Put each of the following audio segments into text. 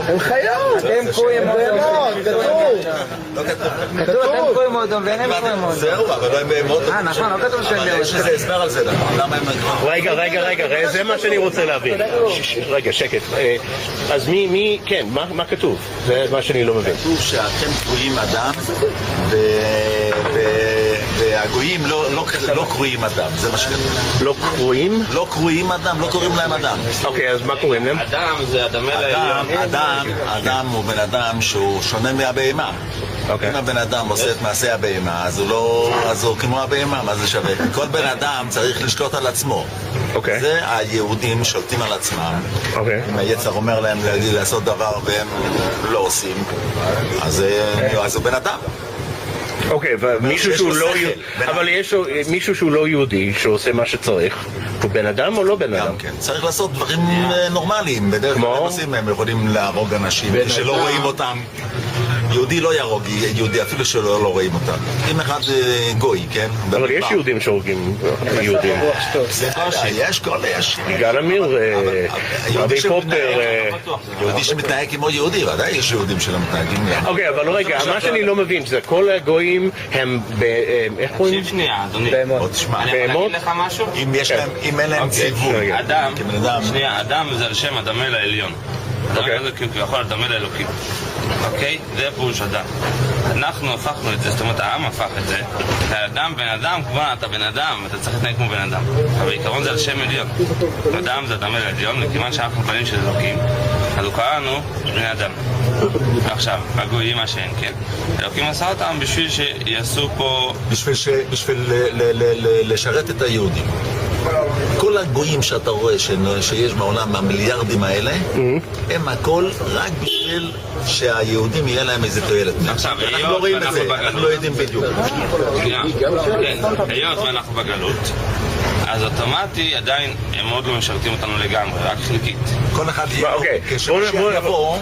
הם חיות. אתם קרויים בהמות, כתוב, אתם קרויים אדום ואין הם קרויים אדום. זהו, אבל לא הם בהמות. נכון, לא כתוב שהם בהמות. יש לזה הסבר על זה, למה הם... רגע, זה מה שאני רוצה להבין. רגע, שקט. אז מי, כן, מה כתוב? זה מה שאני לא מבין. כתוב שאתם קרויים אדם, והגויים לא קרויים אדם, זה מה שכתוב. לא קרויים? לא קרויים אדם, לא קוראים להם אדם. אוקיי, אז מה קוראים להם? אדם זה אדם אדם הוא בן אדם שהוא שונה מהבהמה. אם הבן אדם עושה את מעשה הבהמה, אז הוא כמו הבהמה, מה זה שווה? כל בן אדם צריך לשלוט על עצמו. זה היהודים שולטים על עצמם. אם היצר אומר להם לעשות דבר והם לא עושים, אז הוא בן אדם. אוקיי, אבל יש מישהו שהוא לא יהודי שעושה מה שצריך, הוא בן אדם או לא בן אדם? כן, צריך לעשות דברים נורמליים, בדרך כלל הם יכולים להרוג אנשים שלא רואים אותם. יהודי לא יהרוג יהודי אפילו שלא רואים אותם. אם אחד גוי, כן? אבל יש יהודים שהורגים יהודים. יש. יגאל עמיר, רבי פופר. יהודי שמתנהג כמו יהודי, ודאי יש יהודים שלא מתנהגים. אוקיי, אבל רגע, מה שאני לא מבין זה כל הגויים הם איך קוראים? שנייה, אדוני. בהמות? אני יכול להגיד לך משהו? אם אין להם ציווי. אדם זה על שם הדמה לעליון. אדם זה כביכול הדמה לאלוקים. אוקיי? זה פירוש אדם. אנחנו הפכנו את זה, זאת אומרת העם הפך את זה. האדם בן אדם, כבר אתה בן אדם, אתה צריך להתנהג כמו בן אדם. אבל בעיקרון זה על שם עליון. אדם זה הדמה לעליון, וכיוון שאנחנו בנים של אלוקים, אז הוא קרא לנו בני אדם. עכשיו, הגויים מה שאין, כן? אלוקים עשה אותם בשביל שיעשו פה... בשביל לשרת את היהודים. כל הגויים שאתה רואה שיש בעולם, המיליארדים האלה, הם הכל רק בשביל שהיהודים יהיה להם איזה תועלת. עכשיו, אנחנו לא רואים את זה, אנחנו לא יודעים בדיוק. היות ואנחנו בגלות, אז אוטומטי עדיין הם עוד לא משרתים אותנו לגמרי, רק חלקית. כל אחד יהיה לו, כשמשיח יבוא,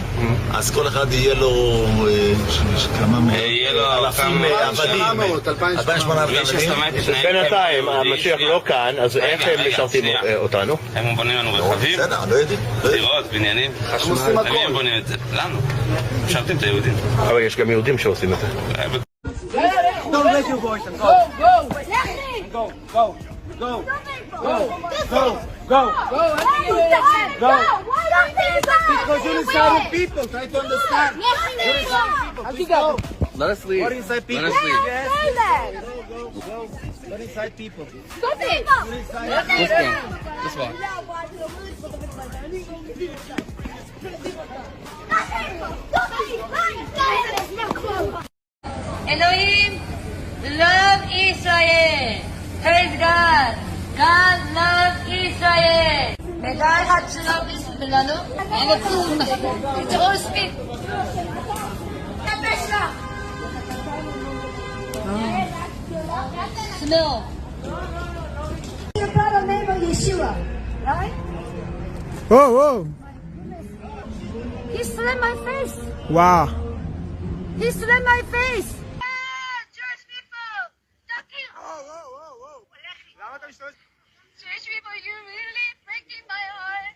אז כל אחד יהיה לו אלפים עבדים, 2,800 עבדים. בינתיים המשיח לא כאן, אז איך הם משרתים אותנו? הם בונים לנו רכבים, דירות, בניינים, הם בונים את זה, לנו, משרתים את היהודים. אבל יש גם יהודים שעושים את זה. Don't let your voice and go. Go. Because you're inside of people. Try to understand. Let us leave. What inside people? Let us leave. Go. What inside people? Let's go. Let's walk. Elohim, love Israel. Praise God. God love Israel. May God have to love Israel. And it's all speak. Smell. Your brother neighbor Yeshua, right? Whoa. He slapped my face. Wow. He slapped my face. Jewish people, fuck you. Jewish people, you really breaking my heart.